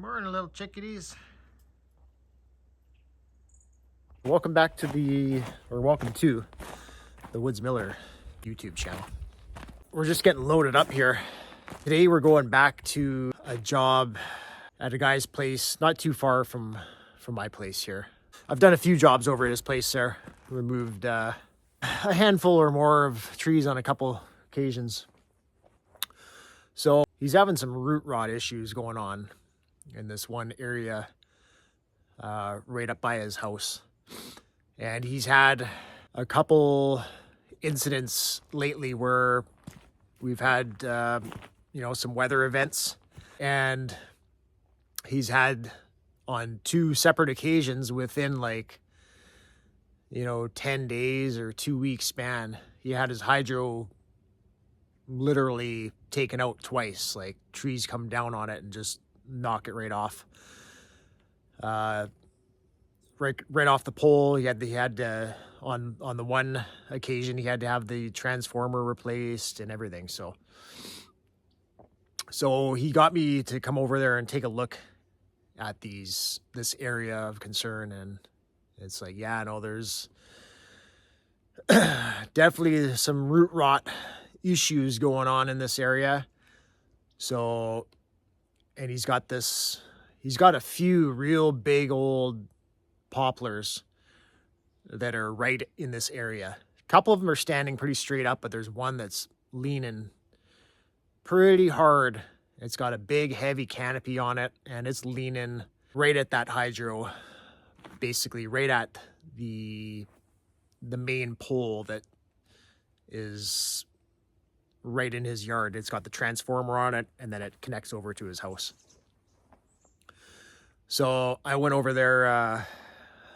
Morning, little chickadees. Welcome to the Woods Miller YouTube channel. We're just getting loaded up here. Today we're going back to a job at a guy's place not too far from my place here. I've done a few jobs over at his place there. Removed a handful or more of trees on a couple occasions. So he's having some root rot issues going on in this one area right up by his house. And he's had a couple incidents lately where we've had, some weather events. And he's had on two separate occasions within 10 days or 2 weeks span, he had his hydro literally taken out twice. Like trees come down on it and just knock it right off. Right off the pole. He had on the one occasion he had to have the transformer replaced and everything. So he got me to come over there and take a look at this area of concern, and it's like, yeah, no, there's definitely some root rot issues going on in this area. So, and he's got a few real big old poplars that are right in this area. A couple of them are standing pretty straight up, but there's one that's leaning pretty hard. It's got a big heavy canopy on it, and it's leaning right at that hydro, basically right at the main pole that is right in his yard. It's got the transformer on it, and then it connects over to his house. So I went over there,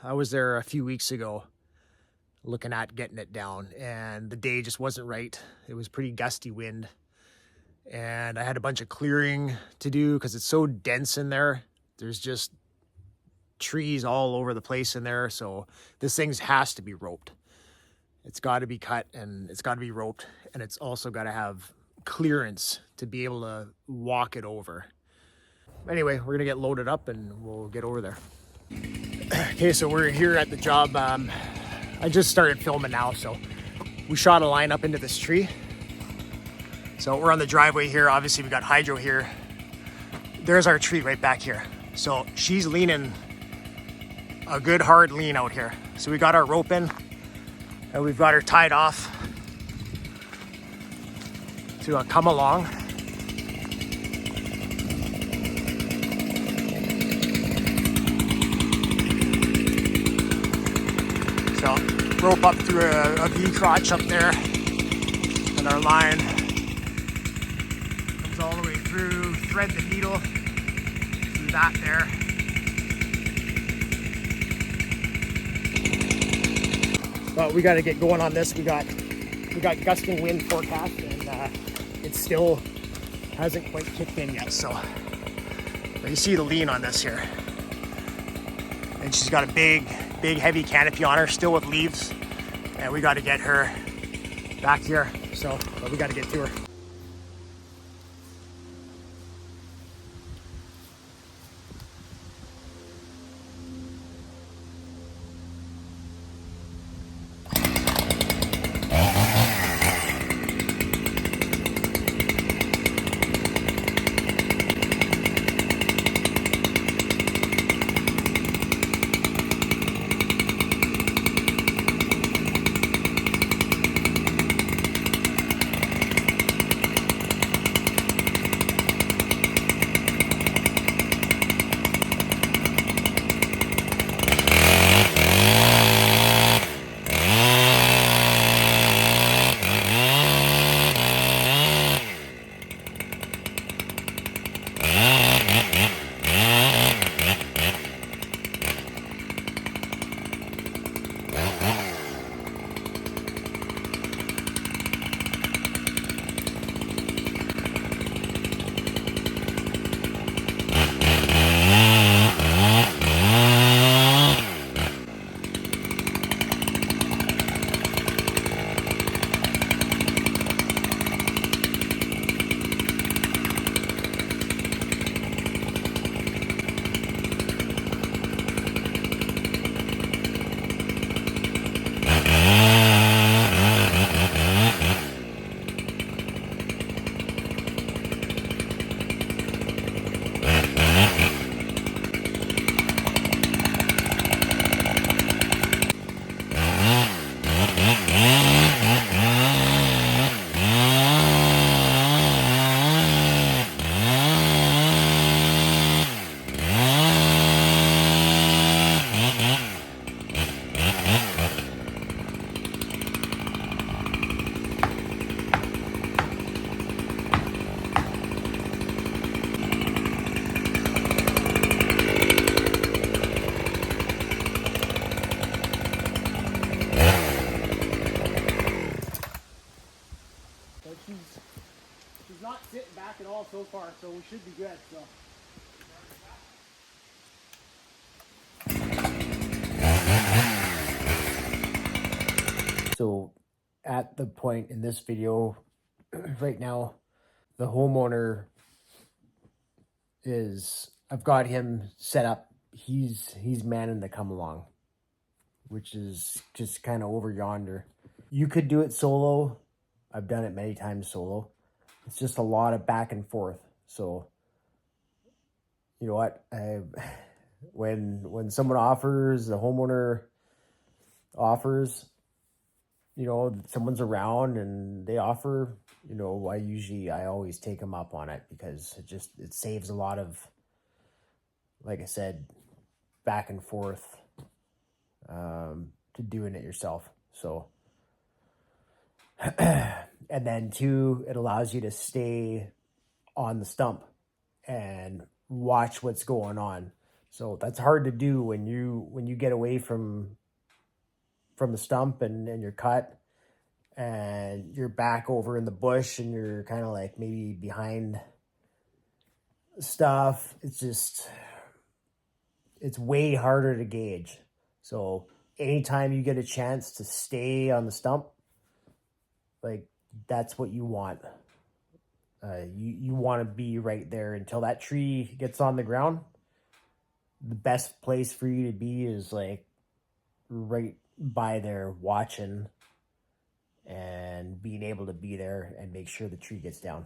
I was there a few weeks ago looking at getting it down, and the day just wasn't right. It was pretty gusty wind, and I had a bunch of clearing to do because it's so dense in there. There's just trees all over the place in there. So this thing has to be roped. It's got to be cut, and it's got to be roped, and it's also got to have clearance to be able to walk it over. Anyway, we're gonna get loaded up and we'll get over there. Okay, so we're here at the job. I just started filming now, so we shot a line up into this tree. So we're on the driveway here. Obviously we got hydro here. There's our tree right back here. So she's leaning a good hard lean out here. So we got our rope in, and we've got her tied off to come along. So rope up through a V crotch up there, and our line comes all the way through, thread the needle through that there. But we got to get going on this. We got gusting wind forecast, and it still hasn't quite kicked in yet. So you see the lean on this here, and she's got a big heavy canopy on her, still with leaves, and we got to get her back here. So we got to get to her. He's not sitting back at all so far, so we should be good. So at the point in this video right now, the homeowner is, I've got him set up. He's manning to come along, which is just kind of over yonder. You could do it solo. I've done it many times solo. It's just a lot of back and forth. So you know what? When someone offers, the homeowner offers, you know, someone's around and they offer, you know, I always take them up on it, because it saves a lot of, like I said, back and forth to doing it yourself. So, and then two, it allows you to stay on the stump and watch what's going on. So that's hard to do when you get away from the stump and you're cut and you're back over in the bush and you're kind of like maybe behind stuff. It's way harder to gauge. So anytime you get a chance to stay on the stump, like, that's what you want. You want to be right there until that tree gets on the ground. The best place for you to be is like right by there, watching and being able to be there and make sure the tree gets down.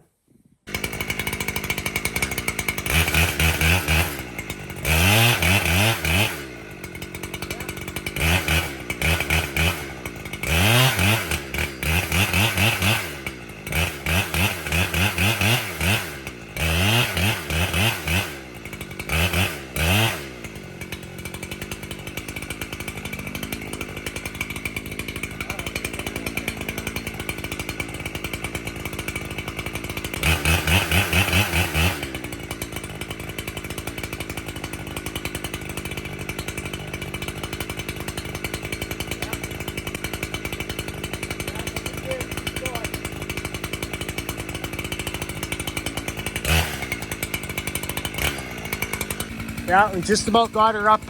Yeah, we just about got her up,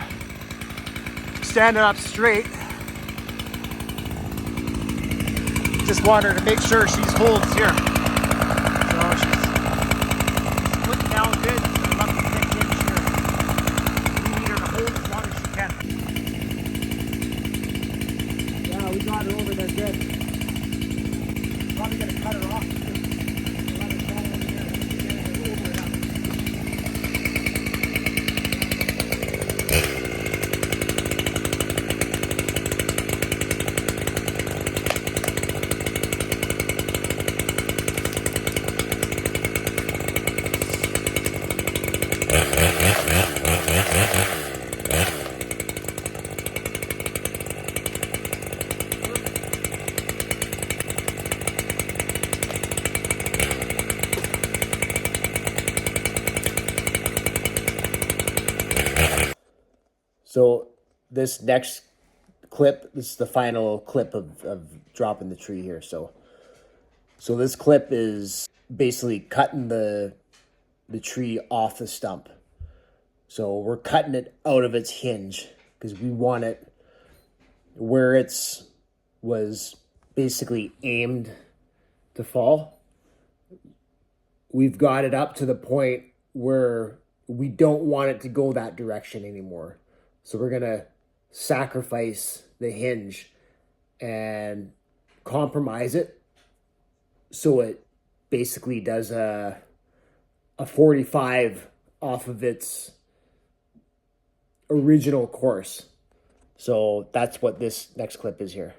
standing up straight. Just want her to make sure she's holds here. So she's putting down good. I'm up to 10 inch here. We need her to hold as long as she can. Yeah, we got her over there good. Probably gonna cut her off. So this next clip, this is the final clip of dropping the tree here. So this clip is basically cutting the tree off the stump. So we're cutting it out of its hinge because we want it where was basically aimed to fall. We've got it up to the point where we don't want it to go that direction anymore. So we're going to sacrifice the hinge and compromise it so it basically does a 45 off of its original course. So that's what this next clip is here.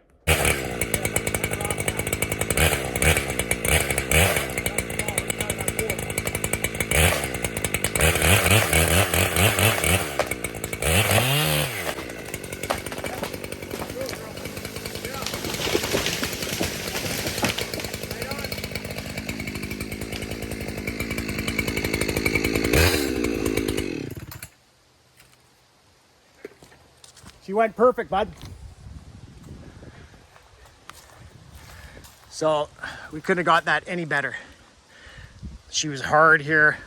She went perfect, bud. So we couldn't have got that any better. She was hard here.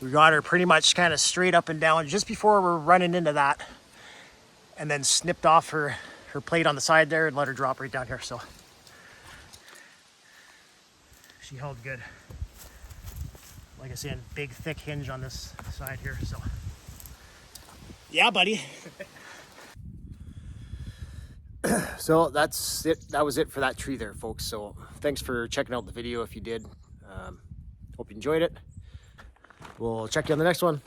We got her pretty much kind of straight up and down just before we're running into that, and then snipped off her plate on the side there and let her drop right down here. So she held good. Like I said, big thick hinge on this side here. So yeah, buddy. So that's it. That was it for that tree there, folks. So thanks for checking out the video if you did. Hope you enjoyed it. We'll check you on the next one.